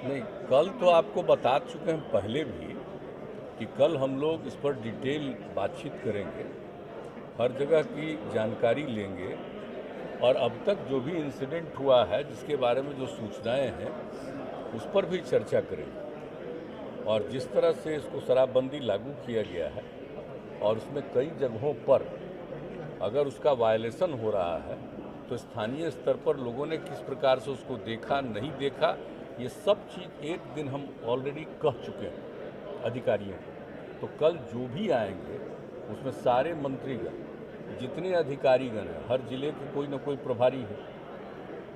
नहीं, कल तो आपको बता चुके हैं पहले भी कि कल हम लोग इस पर डिटेल बातचीत करेंगे, हर जगह की जानकारी लेंगे और अब तक जो भी इंसिडेंट हुआ है जिसके बारे में जो सूचनाएं हैं उस पर भी चर्चा करेंगे। और जिस तरह से इसको शराबबंदी लागू किया गया है और उसमें कई जगहों पर अगर उसका वायलेशन हो रहा है तो स्थानीय स्तर पर लोगों ने किस प्रकार से उसको देखा नहीं देखा, ये सब चीज़ एक दिन हम ऑलरेडी कह चुके हैं अधिकारियों को। तो कल जो भी आएंगे उसमें सारे मंत्रीगण, जितने अधिकारीगण हैं, हर जिले के कोई ना कोई प्रभारी है,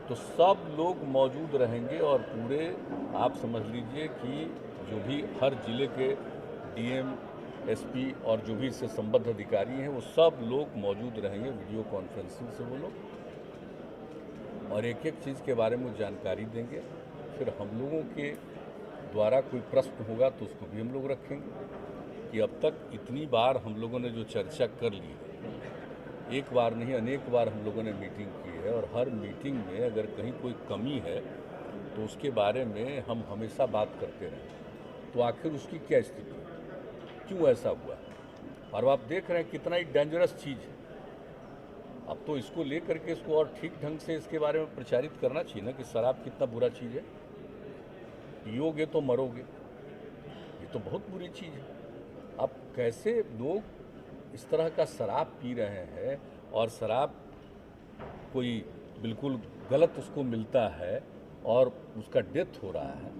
तो सब लोग मौजूद रहेंगे और पूरे आप समझ लीजिए कि जो भी हर जिले के डीएम, एसपी और जो भी इससे संबद्ध अधिकारी हैं वो सब लोग मौजूद रहेंगे वीडियो कॉन्फ्रेंसिंग से वो लोग, और एक एक चीज़ के बारे में जानकारी देंगे। फिर हम लोगों के द्वारा कोई प्रश्न होगा तो उसको भी हम लोग रखेंगे कि अब तक इतनी बार हम लोगों ने जो चर्चा कर ली है, एक बार नहीं अनेक बार हम लोगों ने मीटिंग की है और हर मीटिंग में अगर कहीं कोई कमी है तो उसके बारे में हम हमेशा बात करते रहे। तो आखिर उसकी क्या स्थिति है, क्यों ऐसा हुआ, और आप देख रहे हैं कितना ही डेंजरस चीज़ है। अब तो इसको लेकर के इसको और ठीक ढंग से इसके बारे में प्रचारित करना चाहिए ना कि शराब कितना बुरा चीज़ है, पियोगे तो मरोगे, ये तो बहुत बुरी चीज़ है। अब कैसे लोग इस तरह का शराब पी रहे हैं और शराब कोई बिल्कुल गलत उसको मिलता है और उसका डेथ हो रहा है,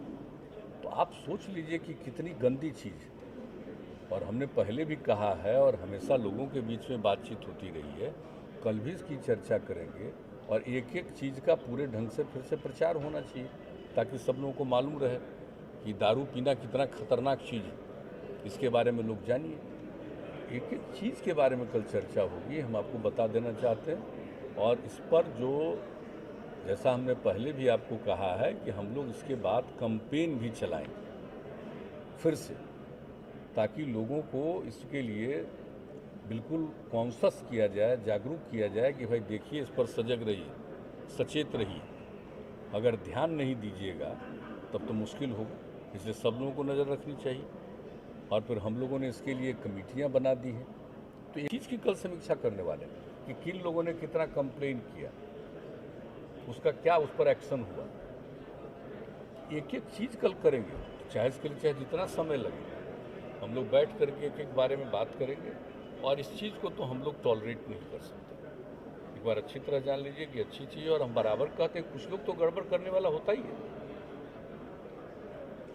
तो आप सोच लीजिए कि कितनी गंदी चीज़ है। और हमने पहले भी कहा है और हमेशा लोगों के बीच में बातचीत होती रही है, कल भी इसकी चर्चा करेंगे और एक एक चीज़ का पूरे ढंग से फिर से प्रचार होना चाहिए ताकि सब लोगों को मालूम रहे कि दारू पीना कितना खतरनाक चीज़ है, इसके बारे में लोग जानिए। एक एक चीज़ के बारे में कल चर्चा होगी, हम आपको बता देना चाहते हैं। और इस पर जो जैसा हमने पहले भी आपको कहा है कि हम लोग इसके बाद कैंपेन भी चलाएंगे फिर से, ताकि लोगों को इसके लिए बिल्कुल कॉन्शस किया जाए, जागरूक किया जाए कि भाई देखिए इस पर सजग रहिए, सचेत रहिए। अगर ध्यान नहीं दीजिएगा तब तो मुश्किल होगा, इसलिए सब लोगों को नज़र रखनी चाहिए। और फिर हम लोगों ने इसके लिए कमेटियां बना दी हैं, तो इस चीज़ की कल समीक्षा करने वाले हैं कि किन लोगों ने कितना कंप्लेन किया, उसका क्या उस पर एक्शन हुआ। एक एक चीज़ कल करेंगे, चाहे इसके लिए चाहे जितना समय लगे, हम लोग बैठ करके एक एक बारे में बात करेंगे। और इस चीज़ को तो हम लोग टॉलरेट नहीं कर सकते। एक बार अच्छी तरह जान लीजिए कि अच्छी चीज़ है, और हम बराबर कहते हैं कुछ लोग तो गड़बड़ करने वाला होता ही है,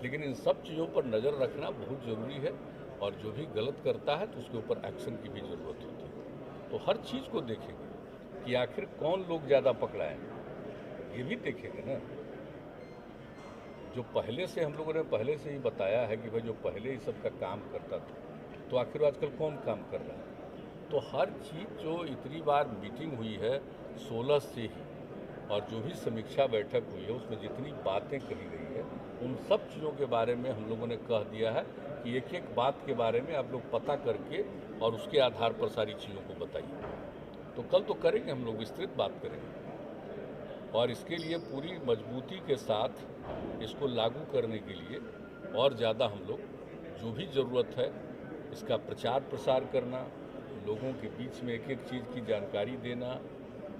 लेकिन इन सब चीज़ों पर नज़र रखना बहुत ज़रूरी है। और जो भी गलत करता है तो उसके ऊपर एक्शन की भी ज़रूरत होती है। तो हर चीज़ को देखेंगे कि आखिर कौन लोग ज़्यादा पकड़ाए, ये भी देखेंगे ना। जो पहले से हम लोगों ने पहले से ही बताया है कि भाई जो पहले ही सबका काम करता था, तो आखिर आजकल कौन काम कर रहा है। तो हर चीज़ जो इतनी बार मीटिंग हुई है 16 से ही, और जो भी समीक्षा बैठक हुई है उसमें जितनी बातें कही गई है उन सब चीज़ों के बारे में हम लोगों ने कह दिया है कि एक एक बात के बारे में आप लोग पता करके और उसके आधार पर सारी चीज़ों को बताइए। तो कल तो करेंगे हम लोग, विस्तृत बात करेंगे और इसके लिए पूरी मजबूती के साथ इसको लागू करने के लिए और ज़्यादा हम लोग जो भी ज़रूरत है इसका प्रचार प्रसार करना, लोगों के बीच में एक एक चीज़ की जानकारी देना,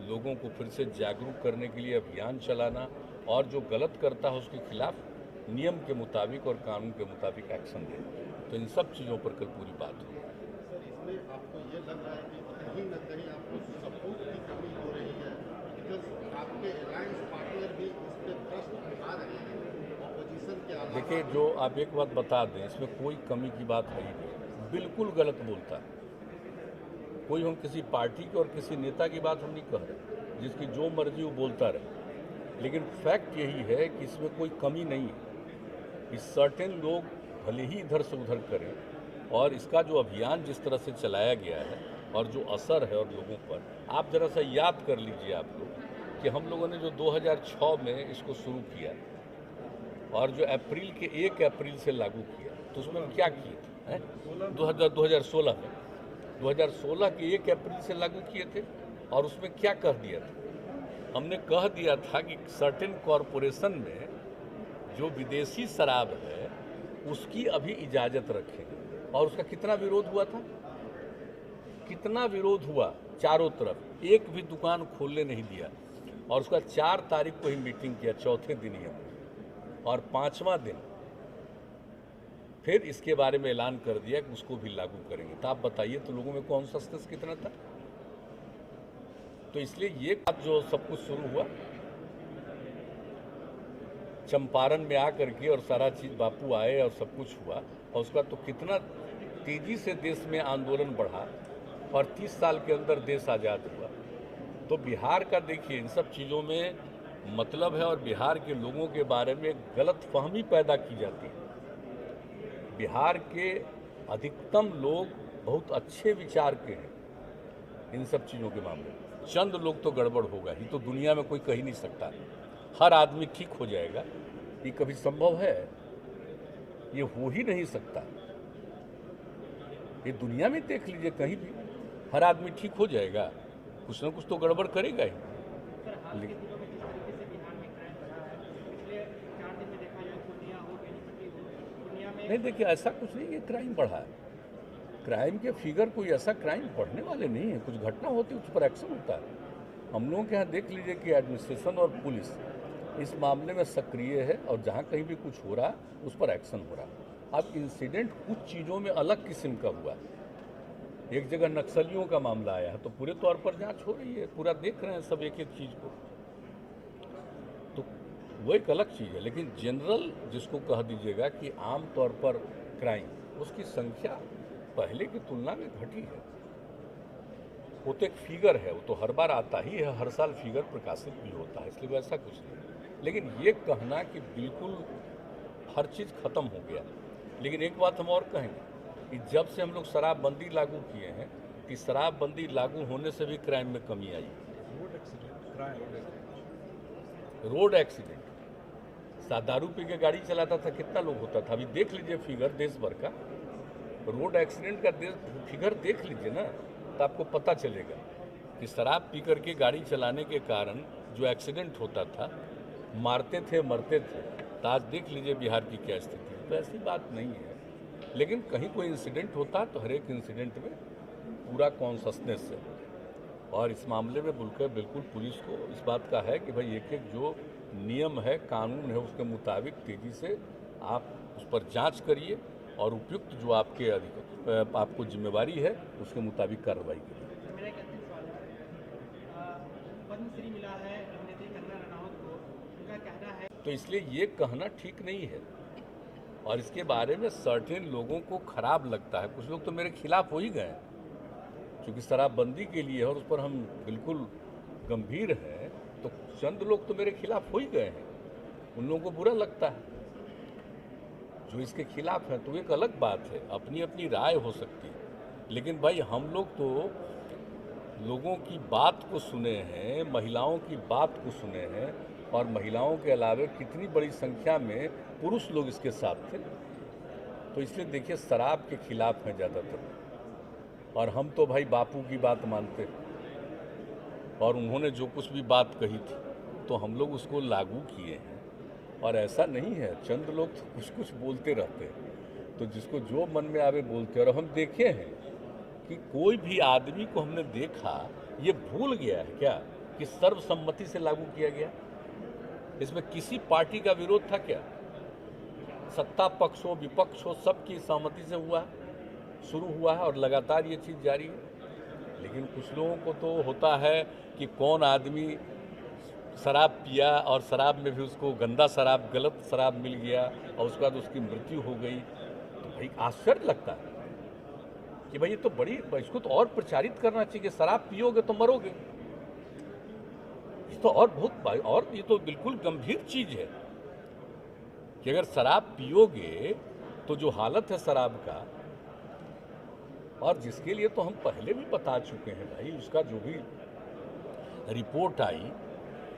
लोगों को फिर से जागरूक करने के लिए अभियान चलाना, और जो गलत करता है उसके खिलाफ नियम के मुताबिक और कानून के मुताबिक एक्शन देना। तो इन सब चीज़ों पर कल पूरी बात होगी। सर, इसमें आपको ये लग रहा है कि कहीं न कहीं आपको सपोर्ट की कमी हो रही है, बिकॉज आपके अलायंस पार्टनर भी इस पर प्रश्न उठा रहे हैं ऑपोजिशन के अलावा। देखिए, जो आप एक बात बता दें, इसमें कोई कमी की बात है ही नहीं, बिल्कुल गलत बोलता है कोई। हम किसी पार्टी की और किसी नेता की बात हम नहीं कह रहे, जिसकी जो मर्जी वो बोलता रहे, लेकिन फैक्ट यही है कि इसमें कोई कमी नहीं है। इस सर्टेन लोग भले ही इधर से उधर करें, और इसका जो अभियान जिस तरह से चलाया गया है और जो असर है और लोगों पर, आप ज़रा सा याद कर लीजिए आप लोग कि हम लोगों ने जो 2006 में इसको शुरू किया और जो अप्रैल के 1 अप्रैल से लागू किया, तो उसमें हम क्या किए थे 2016 में, 2016 के 1 अप्रैल से लागू किए थे। और उसमें क्या कह दिया था, हमने कह दिया था कि सर्टेन कॉरपोरेशन में जो विदेशी शराब है उसकी अभी इजाज़त रखें। और उसका कितना विरोध हुआ था, कितना विरोध हुआ चारों तरफ, एक भी दुकान खोलने नहीं दिया। और उसका 4 तारीख को ही मीटिंग किया, चौथे दिन ही हमने, और 5वां दिन फिर इसके बारे में ऐलान कर दिया कि उसको भी लागू करेंगे। तो आप बताइए तो लोगों में कॉन्शसनेस कितना था। तो इसलिए ये बात जो सब कुछ शुरू हुआ चंपारण में आकर के, और सारा चीज़ बापू आए और सब कुछ हुआ, और उसका तो कितना तेजी से देश में आंदोलन बढ़ा और 30 साल के अंदर देश आज़ाद हुआ। तो बिहार का देखिए इन सब चीज़ों में मतलब है, और बिहार के लोगों के बारे में गलतफहमी पैदा की जाती है। बिहार के अधिकतम लोग बहुत अच्छे विचार के हैं इन सब चीज़ों के मामले में। चंद लोग तो गड़बड़ होगा ही, तो दुनिया में कोई कह ही नहीं सकता हर आदमी ठीक हो जाएगा, ये कभी संभव है? ये हो ही नहीं सकता। ये दुनिया में देख लीजिए, कहीं भी हर आदमी ठीक हो जाएगा, कुछ ना कुछ तो गड़बड़ करेगा ही। नहीं देखिए, ऐसा कुछ नहीं है क्राइम बढ़ा है। क्राइम के फिगर कोई ऐसा क्राइम बढ़ने वाले नहीं है। कुछ घटना होती है उस पर एक्शन होता है। हम लोगों के यहाँ देख लीजिए कि एडमिनिस्ट्रेशन और पुलिस इस मामले में सक्रिय है, और जहाँ कहीं भी कुछ हो रहा उस पर एक्शन हो रहा। अब इंसिडेंट कुछ चीज़ों में अलग किस्म का हुआ। एक जगह नक्सलियों का मामला आया है, तो पूरे तौर पर जांच हो रही है, पूरा देख रहे हैं सब एक एक चीज़ को, तो वो एक अलग चीज़ है। लेकिन जनरल जिसको कह दीजिएगा कि आम तौर पर क्राइम, उसकी संख्या पहले की तुलना में घटी है। वो तो एक फिगर है, वो तो हर बार आता ही है, हर साल फिगर प्रकाशित भी होता है, इसलिए वैसा कुछ नहीं। लेकिन ये कहना कि बिल्कुल हर चीज़ खत्म हो गया, लेकिन एक बात हम और कहेंगे कि जब से हम लोग शराबबंदी लागू किए हैं, कि शराबबंदी लागू होने से भी क्राइम में कमी आई। रोड एक्सीडेंट, दारू पी के गाड़ी चलाता था कितना लोग होता था। अभी देख लीजिए फिगर देश भर का, रोड एक्सीडेंट का फिगर देख लीजिए ना, तो आपको पता चलेगा कि शराब पी करके गाड़ी चलाने के कारण जो एक्सीडेंट होता था, मारते थे मरते थे। तो आज देख लीजिए बिहार की क्या स्थिति है। तो ऐसी बात नहीं है, लेकिन कहीं कोई इंसिडेंट होता तो हर एक इंसिडेंट में पूरा कॉन्शसनेस है। और इस मामले में बिल्कुल पुलिस को इस बात का है कि भाई एक एक जो नियम है, कानून है, उसके मुताबिक तेज़ी से आप उस पर जांच करिए, और उपयुक्त जो आपके आपको जिम्मेवारी है उसके मुताबिक कार्रवाई करिए। मेरा एक अंतिम सवाल है, पद्मश्री मिला है अभिनेत्री कंगना रनौत को, उनका कहना है, तो इसलिए ये कहना ठीक नहीं है, और इसके बारे में सर्टेन लोगों को खराब लगता है। कुछ लोग तो मेरे खिलाफ हो ही गए, क्योंकि शराबबंदी के लिए और उस पर हम बिल्कुल गंभीर हैं, तो चंद लोग तो मेरे खिलाफ हो ही गए हैं। उन लोगों को बुरा लगता है जो इसके खिलाफ है, तो एक अलग बात है, अपनी अपनी राय हो सकती है। लेकिन भाई हम लोग तो लोगों की बात को सुने हैं, महिलाओं की बात को सुने हैं, और महिलाओं के अलावा कितनी बड़ी संख्या में पुरुष लोग इसके साथ थे। तो इसलिए देखिए शराब के खिलाफ हैं ज़्यादातर, और हम तो भाई बापू की बात मानते हैं, और उन्होंने जो कुछ भी बात कही थी तो हम लोग उसको लागू किए हैं। और ऐसा नहीं है, चंद लोग तो कुछ कुछ बोलते रहते हैं, तो जिसको जो मन में आवे बोलते हैं। और हम देखे हैं कि कोई भी आदमी को हमने देखा ये भूल गया है क्या कि सर्वसम्मति से लागू किया गया। इसमें किसी पार्टी का विरोध था क्या? सत्ता पक्ष हो विपक्ष हो, सबकी सहमति से हुआ, शुरू हुआ है, और लगातार ये चीज़ जारी है। लेकिन कुछ लोगों को तो होता है कि कौन आदमी शराब पिया और शराब में भी उसको गंदा शराब, गलत शराब मिल गया, और उसके बाद उसकी मृत्यु हो गई। तो भाई आश्चर्य लगता है कि भाई ये तो बड़ी, इसको तो और प्रचारित करना चाहिए। शराब पियोगे तो मरोगे, ये तो और बहुत, और ये तो बिल्कुल गंभीर चीज़ है कि अगर शराब पियोगे तो जो हालत है शराब का, और जिसके लिए तो हम पहले भी बता चुके हैं भाई, उसका जो भी रिपोर्ट आई,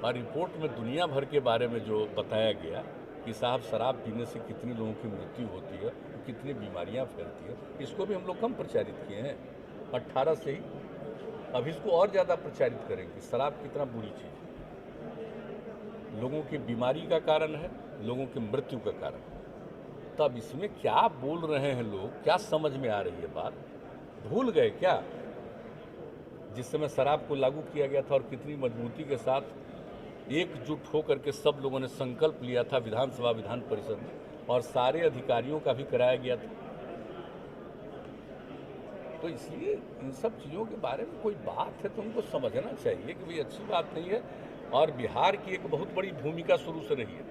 और रिपोर्ट में दुनिया भर के बारे में जो बताया गया कि साहब शराब पीने से कितने लोगों की मृत्यु होती है, कितनी बीमारियां फैलती है, इसको भी हम लोग कम प्रचारित किए हैं 18 से ही। अब इसको और ज़्यादा प्रचारित करेंगे, शराब कितना बुरी चीज़ है। लोगों की बीमारी का कारण है, लोगों की मृत्यु का कारण है। तब इसमें क्या बोल रहे हैं लोग, क्या समझ में आ रही है बात? भूल गए क्या जिस समय शराब को लागू किया गया था और कितनी मजबूती के साथ एकजुट होकर के सब लोगों ने संकल्प लिया था विधानसभा विधान परिषद में, और सारे अधिकारियों का भी कराया गया था। तो इसलिए इन सब चीज़ों के बारे में कोई बात है तो उनको समझना चाहिए कि भाई अच्छी बात नहीं है। और बिहार की एक बहुत बड़ी भूमिका शुरू से रही है।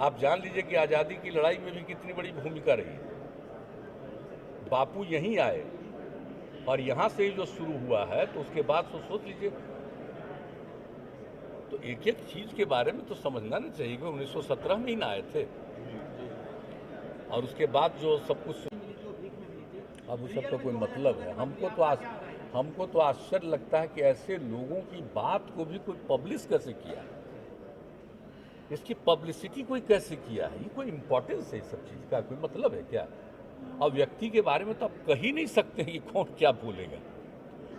आप जान लीजिए कि आज़ादी की लड़ाई में भी कितनी बड़ी भूमिका रही है। बापू यहीं आए और यहाँ से ही जो शुरू हुआ है, तो उसके बाद तो सोच लीजिए। तो एक एक चीज़ के बारे में तो समझना नहीं चाहिए कि 1917 में ही ना आए थे, और उसके बाद जो सब कुछ अब उस सब का कोई मतलब है। हमको तो आश्चर्य लगता है कि ऐसे लोगों की बात को भी कोई पब्लिश कैसे किया है, इसकी पब्लिसिटी कोई कैसे किया है। ये कोई इम्पोर्टेंस है इस सब चीज़ का, कोई मतलब है क्या? और व्यक्ति के बारे में तो आप कह ही नहीं सकते कि कौन क्या बोलेगा।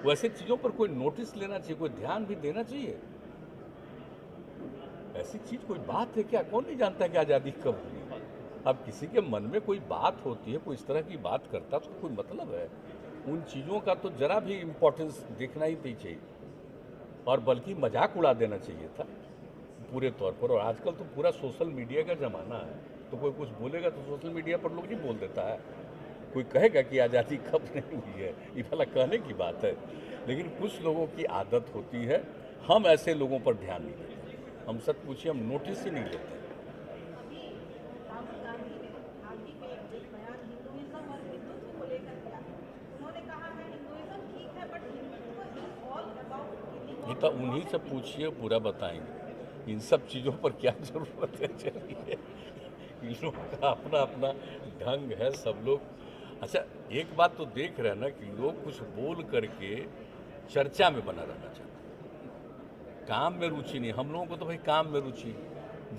वैसे चीज़ों पर कोई नोटिस लेना चाहिए, कोई ध्यान भी देना चाहिए। ऐसी चीज़ कोई बात है क्या? कौन नहीं जानता कि आज़ादी कब हुई? अब किसी के मन में कोई बात होती है, कोई इस तरह की बात करता है, तो कोई मतलब है। उन चीज़ों का तो जरा भी इम्पोर्टेंस देखना ही नहीं चाहिए, और बल्कि मजाक उड़ा देना चाहिए था पूरे तौर पर। और आजकल तो पूरा सोशल मीडिया का ज़माना है, तो कोई कुछ बोलेगा तो सोशल मीडिया पर लोग नहीं बोल देता है। कोई कहेगा कि आज़ादी कब नहीं हुई है, ये भला कहने की बात है। लेकिन कुछ लोगों की आदत होती है, हम ऐसे लोगों पर ध्यान नहीं देते। हम सच पूछिए, हम नोटिस ही नहीं लेते। ये तो उन्हीं से पूछिए, पूरा बताएंगे। इन सब चीज़ों पर क्या ज़रूरत है? चलिए, इन लोगों का अपना अपना ढंग है, सब लोग। अच्छा, एक बात तो देख रहे हैं ना कि लोग कुछ बोल करके चर्चा में बना रहना चाहते हैं, काम में रुचि नहीं। हम लोगों को तो भाई काम में रुचि,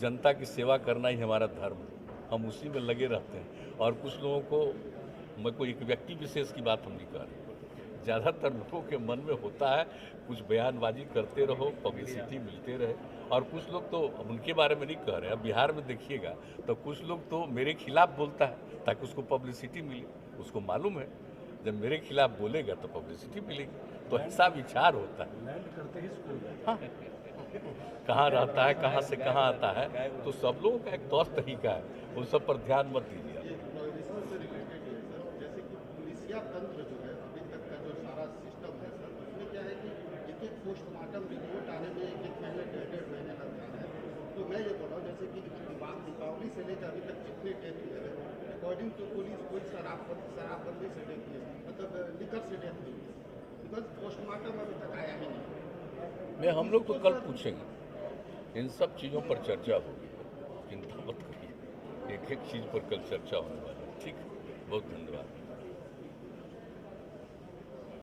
जनता की सेवा करना ही हमारा धर्म, हम उसी में लगे रहते हैं। और कुछ लोगों को, मैं कोई एक व्यक्ति विशेष की बात हम नहीं कर रहे, ज़्यादातर लोगों के मन में होता है कुछ बयानबाजी करते रहो, पब्लिसिटी मिलते रहे। और कुछ लोग तो, अब उनके बारे में नहीं कह रहे, अब बिहार में देखिएगा तो कुछ लोग तो मेरे खिलाफ बोलता है ताकि उसको पब्लिसिटी मिले। उसको मालूम है जब मेरे खिलाफ बोलेगा तो पब्लिसिटी मिलेगी। तो ऐसा विचार होता है। हाँ, कहाँ रहता है, कहाँ से कहाँ आता है, तो सब लोगों का एक तौर तरीका है, उन सब पर ध्यान मत दीजिए। से रिलेटेड है सर, जैसे कि पुलिसिया तंत्र जो है अभी तक का जो सारा सिस्टम है सर, उसमें क्या है कि एक एक पोस्टमार्टम रिपोर्ट आने में एक एक महीने, डेढ़ महीने लगता है। तो मैं ये बोल रहा हूँ, जैसे कि दीपावली से लेकर अभी तक जितने डेथ हुए हैं, अकॉर्डिंग टू पुलिस कोई शराबबंदी से डेथ हुई, मतलब लिकर से डेथ हुई, बिकॉज पोस्टमार्टम अभी तक आया ही नहीं। हम लोग तो कल पूछेंगे, इन सब चीज़ों पर चर्चा होगी, चिंता मत करिए। एक एक चीज़ पर कल चर्चा होने वाली है। ठीक, बहुत धन्यवाद।